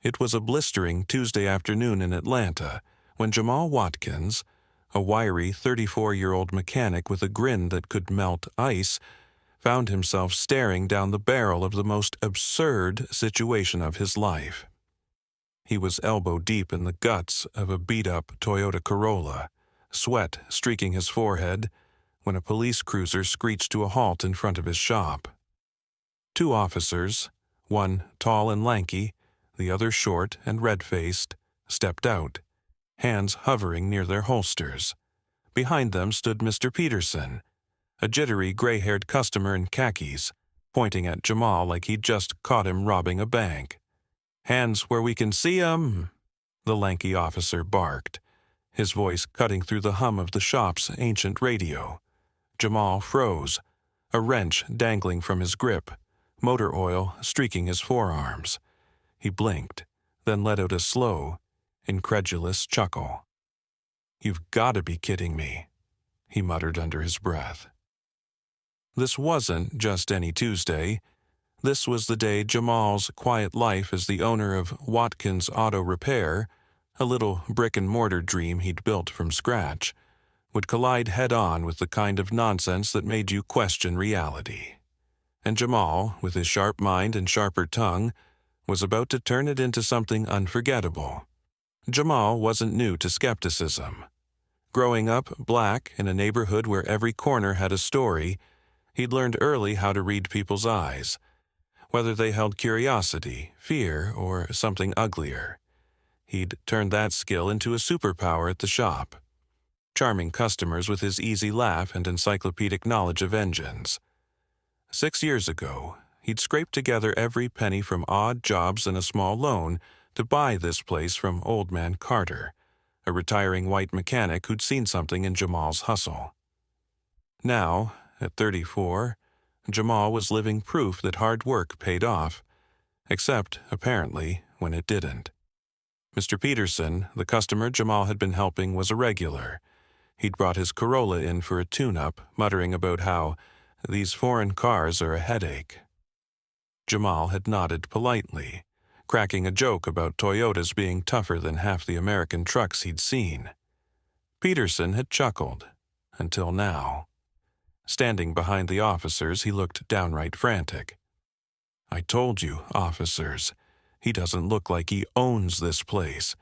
It was a blistering Tuesday afternoon in Atlanta when Jamal Watkins, a wiry 34-year-old mechanic with a grin that could melt ice, found himself staring down the barrel of the most absurd situation of his life. He was elbow-deep in the guts of a beat-up Toyota Corolla, sweat streaking his forehead, when a police cruiser screeched to a halt in front of his shop. Two officers, one tall and lanky, the other short and red-faced, stepped out, hands hovering near their holsters. Behind them stood Mr. Peterson, a jittery gray-haired customer in khakis, pointing at Jamal like he'd just caught him robbing a bank. "Hands where we can see 'em," the lanky officer barked, his voice cutting through the hum of the shop's ancient radio. Jamal froze, a wrench dangling from his grip, motor oil streaking his forearms. He blinked, then let out a slow, incredulous chuckle. "You've got to be kidding me," he muttered under his breath. This wasn't just any Tuesday. This was the day Jamal's quiet life as the owner of Watkins Auto Repair, a little brick-and-mortar dream he'd built from scratch, would collide head-on with the kind of nonsense that made you question reality. And Jamal, with his sharp mind and sharper tongue, was about to turn it into something unforgettable. Jamal wasn't new to skepticism. Growing up black in a neighborhood where every corner had a story, he'd learned early how to read people's eyes, whether they held curiosity, fear, or something uglier. He'd turned that skill into a superpower at the shop, charming customers with his easy laugh and encyclopedic knowledge of engines. 6 years ago, he'd scraped together every penny from odd jobs and a small loan to buy this place from Old Man Carter, a retiring white mechanic who'd seen something in Jamal's hustle. Now, at 34, Jamal was living proof that hard work paid off, except, apparently, when it didn't. Mr. Peterson, the customer Jamal had been helping, was a regular. He'd brought his Corolla in for a tune-up, muttering about how these foreign cars are a headache. Jamal had nodded politely, cracking a joke about Toyotas being tougher than half the American trucks he'd seen. Peterson had chuckled, until now. Standing behind the officers, he looked downright frantic. "I told you, officers, he doesn't look like he owns this place.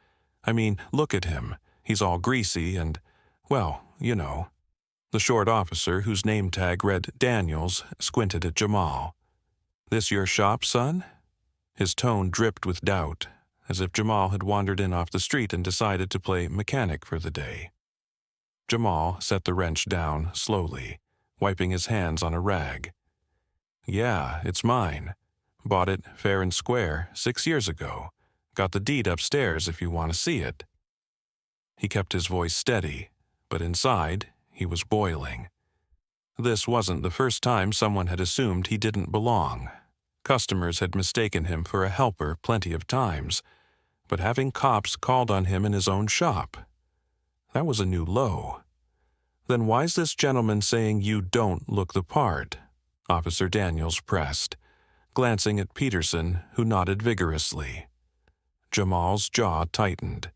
I mean, look at him. He's all greasy and, well, you know." The short officer, whose name tag read Daniels, squinted at Jamal. "This your shop, son?" His tone dripped with doubt, as if Jamal had wandered in off the street and decided to play mechanic for the day. Jamal set the wrench down slowly, wiping his hands on a rag. "Yeah, it's mine. Bought it fair and square 6 years ago. Got the deed upstairs if you want to see it." He kept his voice steady, but inside, he was boiling. This wasn't the first time someone had assumed he didn't belong. Customers had mistaken him for a helper plenty of times, but having cops called on him in his own shop, that was a new low. "Then why's this gentleman saying you don't look the part?" Officer Daniels pressed, glancing at Peterson, who nodded vigorously. Jamal's jaw tightened.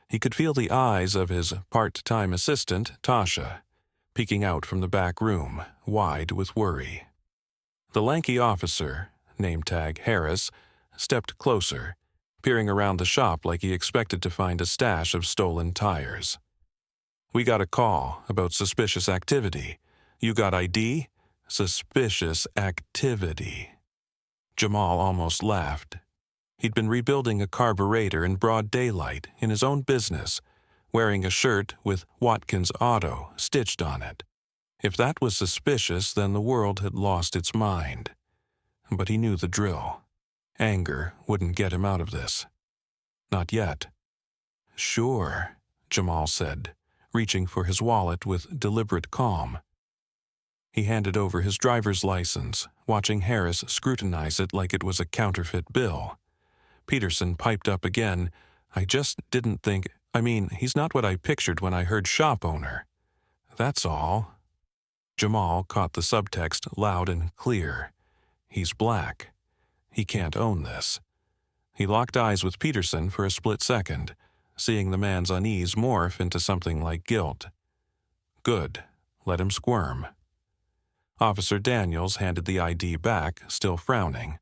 He could feel the eyes of his part-time assistant, Tasha, peeking out from the back room, wide with worry. The lanky officer, name tag Harris, stepped closer, peering around the shop like he expected to find a stash of stolen tires. "We got a call about suspicious activity. You got ID? Suspicious activity." Jamal almost laughed. He'd been rebuilding a carburetor in broad daylight in his own business, wearing a shirt with Watkins Auto stitched on it. If that was suspicious, then the world had lost its mind. But he knew the drill. Anger wouldn't get him out of this. Not yet. "Sure," Jamal said, reaching for his wallet with deliberate calm. He handed over his driver's license, watching Harris scrutinize it like it was a counterfeit bill. Peterson piped up again. "I just didn't think... he's not what I pictured when I heard shop owner. That's all." Jamal caught the subtext loud and clear. He's black. He can't own this. He locked eyes with Peterson for a split second, seeing the man's unease morph into something like guilt. Good. Let him squirm. Officer Daniels handed the ID back, still frowning.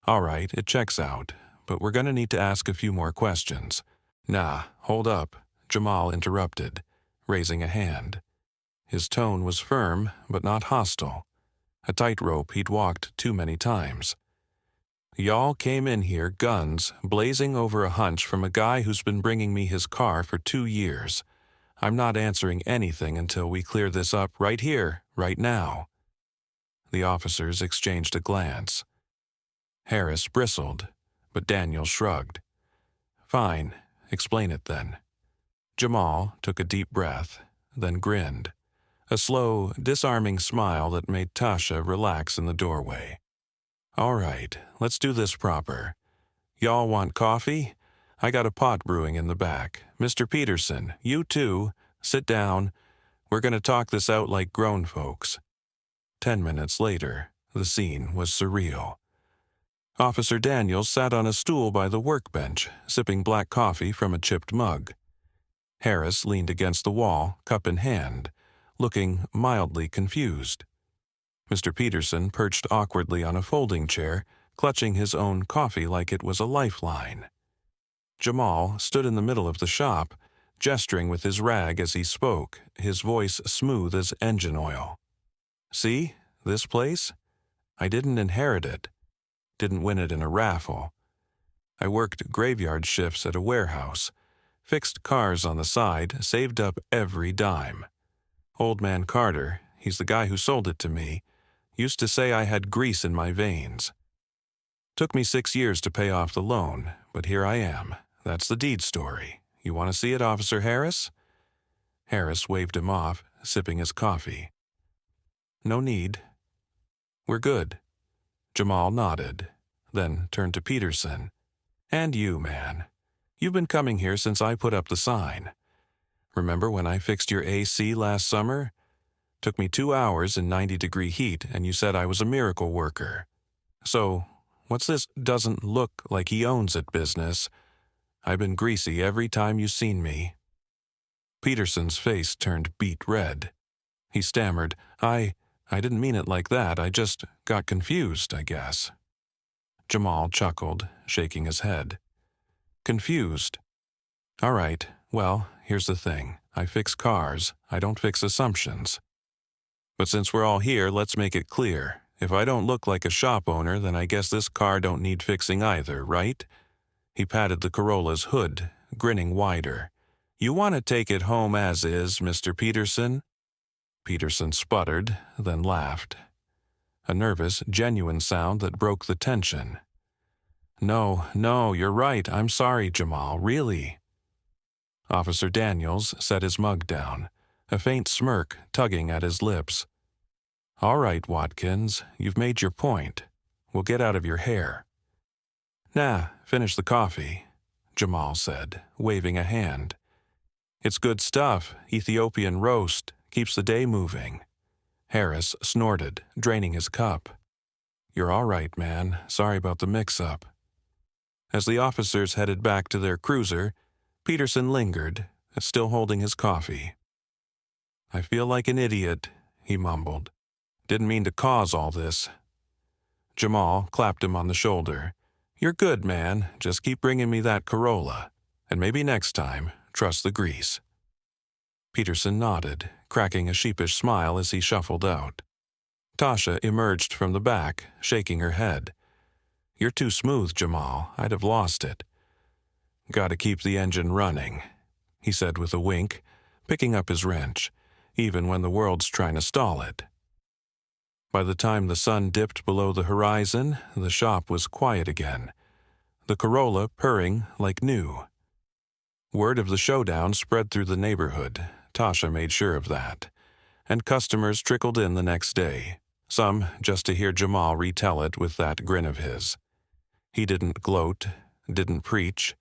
All right, it checks out, but we're going to need to ask a few more questions. Nah, hold up, Jamal interrupted, raising a hand. His tone was firm, but not hostile. A tightrope he'd walked too many times. Y'all came in here, guns, blazing over a hunch from a guy who's been bringing me his car for 2 years. I'm not answering anything until we clear this up right here, right now. The officers exchanged a glance. Harris bristled, but Daniel shrugged. Fine, explain it then. Jamal took a deep breath, then grinned. A slow, disarming smile that made Tasha relax in the doorway. All right, let's do this proper. Y'all want coffee? I got a pot brewing in the back. Mr. Peterson, you too. Sit down. We're going to talk this out like grown folks. 10 minutes later, the scene was surreal. Officer Daniels sat on a stool by the workbench, sipping black coffee from a chipped mug. Harris leaned against the wall, cup in hand, looking mildly confused. Mr. Peterson perched awkwardly on a folding chair, clutching his own coffee like it was a lifeline. Jamal stood in the middle of the shop, gesturing with his rag as he spoke, his voice smooth as engine oil. See, this place? I didn't inherit it. Didn't win it in a raffle. I worked graveyard shifts at a warehouse, fixed cars on the side, saved up every dime. Old man Carter, he's the guy who sold it to me, used to say I had grease in my veins. Took me 6 years to pay off the loan, but here I am. That's the deed story. You want to see it, Officer Harris? Harris waved him off, sipping his coffee. No need. We're good. Jamal nodded, then turned to Peterson. And you, man. You've been coming here since I put up the sign. Remember when I fixed your AC last summer? Took me 2 hours in 90-degree heat, and you said I was a miracle worker. So, what's this doesn't look like he owns it business? I've been greasy every time you seen me. Peterson's face turned beet red. He stammered, I didn't mean it like that. I just got confused, I guess. Jamal chuckled, shaking his head. Confused? All right, well, here's the thing. I fix cars. I don't fix assumptions. But since we're all here, let's make it clear. If I don't look like a shop owner, then I guess this car don't need fixing either, right? He patted the Corolla's hood, grinning wider. You want to take it home as is, Mr. Peterson? Peterson sputtered, then laughed. A nervous, genuine sound that broke the tension. No, you're right. I'm sorry, Jamal, really. Officer Daniels set his mug down, a faint smirk tugging at his lips. All right, Watkins, you've made your point. We'll get out of your hair. Nah, finish the coffee, Jamal said, waving a hand. It's good stuff, Ethiopian roast, keeps the day moving. Harris snorted, draining his cup. You're all right, man. Sorry about the mix-up. As the officers headed back to their cruiser, Peterson lingered, still holding his coffee. I feel like an idiot, he mumbled. Didn't mean to cause all this. Jamal clapped him on the shoulder. You're good, man. Just keep bringing me that Corolla. And maybe next time, trust the grease. Peterson nodded, cracking a sheepish smile as he shuffled out. Tasha emerged from the back, shaking her head. You're too smooth, Jamal. I'd have lost it. Gotta keep the engine running, he said with a wink, picking up his wrench, even when the world's trying to stall it. By the time the sun dipped below the horizon, the shop was quiet again, the Corolla purring like new. Word of the showdown spread through the neighborhood. Tasha made sure of that. And customers trickled in the next day, some just to hear Jamal retell it with that grin of his. He didn't gloat, didn't preach.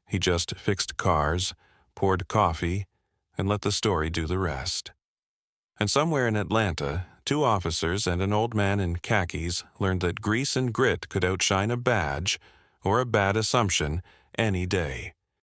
He just fixed cars, poured coffee, and let the story do the rest. And somewhere in Atlanta, 2 officers and an old man in khakis learned that grease and grit could outshine a badge or a bad assumption any day.